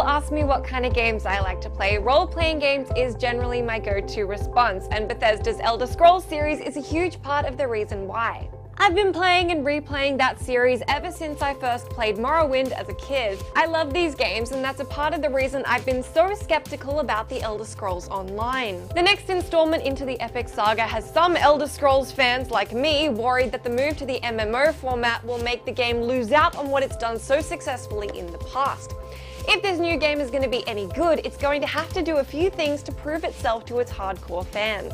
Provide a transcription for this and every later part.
ask me what kind of games I like to play, role-playing games is generally my go-to response, and Bethesda's Elder Scrolls series is a huge part of the reason why. I've been playing and replaying that series ever since I first played Morrowind as a kid. I love these games, and that's a part of the reason I've been so skeptical about the Elder Scrolls Online. The next installment into the epic saga has some Elder Scrolls fans like me worried that the move to the MMO format will make the game lose out on what it's done so successfully in the past. If this new game is going to be any good, it's going to have to do a few things to prove itself to its hardcore fans.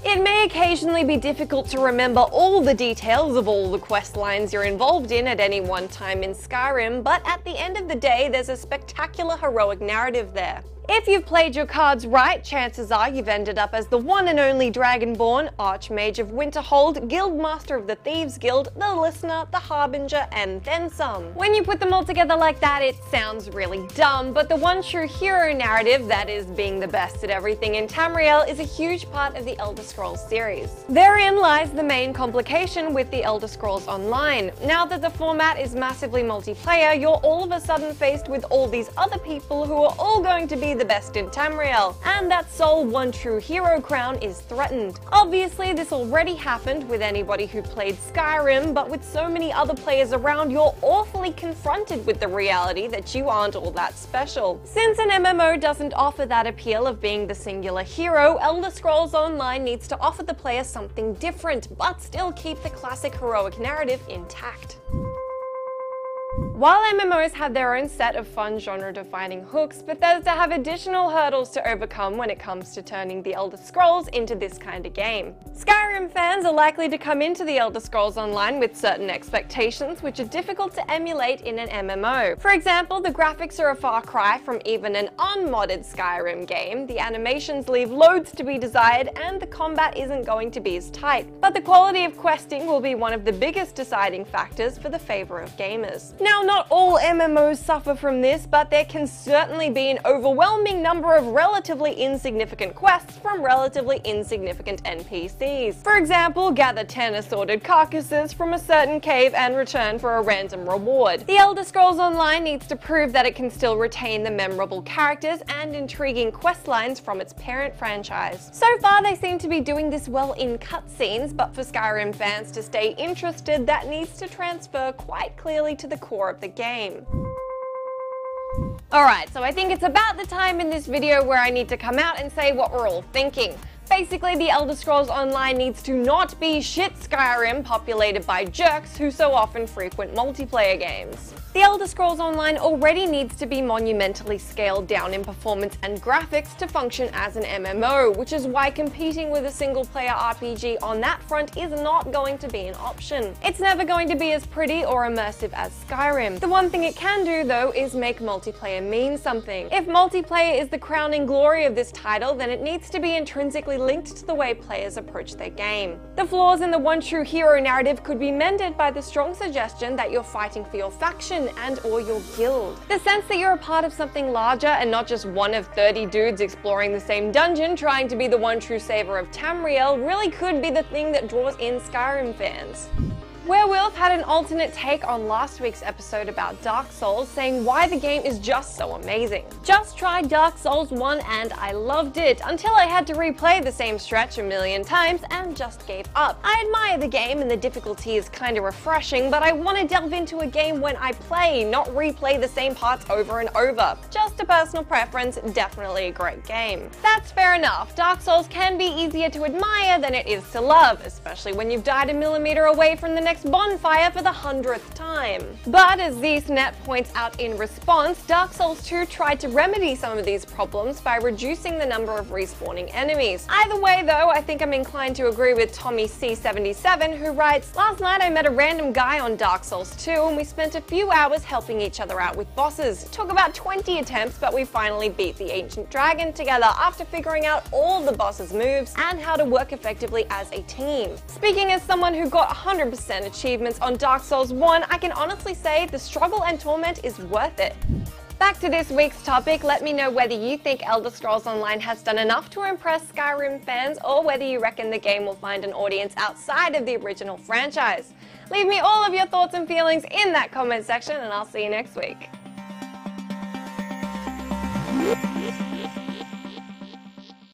It may occasionally be difficult to remember all the details of all the quest lines you're involved in at any one time in Skyrim, but at the end of the day, there's a spectacular heroic narrative there. If you've played your cards right, chances are you've ended up as the one and only Dragonborn, Archmage of Winterhold, Guildmaster of the Thieves Guild, the Listener, the Harbinger, and then some. When you put them all together like that, it sounds really dumb, but the one true hero narrative, that is being the best at everything in Tamriel, is a huge part of the Elder Scrolls series. Therein lies the main complication with the Elder Scrolls Online. Now that the format is massively multiplayer, you're all of a sudden faced with all these other people who are all going to be the best in Tamriel, and that sole one true hero crown is threatened. Obviously, this already happened with anybody who played Skyrim, but with so many other players around, you're awfully confronted with the reality that you aren't all that special. Since an MMO doesn't offer that appeal of being the singular hero, Elder Scrolls Online needs to offer the player something different, but still keep the classic heroic narrative intact. While MMOs have their own set of fun genre-defining hooks, Bethesda have additional hurdles to overcome when it comes to turning the Elder Scrolls into this kind of game. Skyrim fans are likely to come into the Elder Scrolls Online with certain expectations which are difficult to emulate in an MMO. For example, the graphics are a far cry from even an unmodded Skyrim game, the animations leave loads to be desired, and the combat isn't going to be as tight. But the quality of questing will be one of the biggest deciding factors for the favor of gamers. Now, not all MMOs suffer from this, but there can certainly be an overwhelming number of relatively insignificant quests from relatively insignificant NPCs. For example, gather 10 assorted carcasses from a certain cave and return for a random reward. The Elder Scrolls Online needs to prove that it can still retain the memorable characters and intriguing quest lines from its parent franchise. So far, they seem to be doing this well in cutscenes, but for Skyrim fans to stay interested, that needs to transfer quite clearly to the core of the game. Alright, so I think it's about the time in this video where I need to come out and say what we're all thinking. Basically, the Elder Scrolls Online needs to not be shit Skyrim populated by jerks who so often frequent multiplayer games. The Elder Scrolls Online already needs to be monumentally scaled down in performance and graphics to function as an MMO, which is why competing with a single-player RPG on that front is not going to be an option. It's never going to be as pretty or immersive as Skyrim. The one thing it can do, though, is make multiplayer mean something. If multiplayer is the crowning glory of this title, then it needs to be intrinsically linked to the way players approach their game. The flaws in the one true hero narrative could be mended by the strong suggestion that you're fighting for your faction and or your guild. The sense that you're a part of something larger and not just one of 30 dudes exploring the same dungeon trying to be the one true saver of Tamriel really could be the thing that draws in Skyrim fans. Werewolf had an alternate take on last week's episode about Dark Souls, saying why the game is just so amazing. Just tried Dark Souls 1 and I loved it, until I had to replay the same stretch a million times and just gave up. I admire the game and the difficulty is kinda refreshing, but I want to delve into a game when I play, not replay the same parts over and over. Just a personal preference, definitely a great game. That's fair enough. Dark Souls can be easier to admire than it is to love, especially when you've died a millimeter away from the next bonfire for the 100th time. But as ZSnet points out in response, Dark Souls 2 tried to remedy some of these problems by reducing the number of respawning enemies. Either way though, I think I'm inclined to agree with Tommy C77, who writes, "Last night I met a random guy on Dark Souls 2 and we spent a few hours helping each other out with bosses. It took about 20 attempts, but we finally beat the ancient dragon together after figuring out all the boss's moves and how to work effectively as a team." Speaking as someone who got 100% achievements on Dark Souls 1, I can honestly say the struggle and torment is worth it. Back to this week's topic, let me know whether you think Elder Scrolls Online has done enough to impress Skyrim fans or whether you reckon the game will find an audience outside of the original franchise. Leave me all of your thoughts and feelings in that comment section and I'll see you next week. you.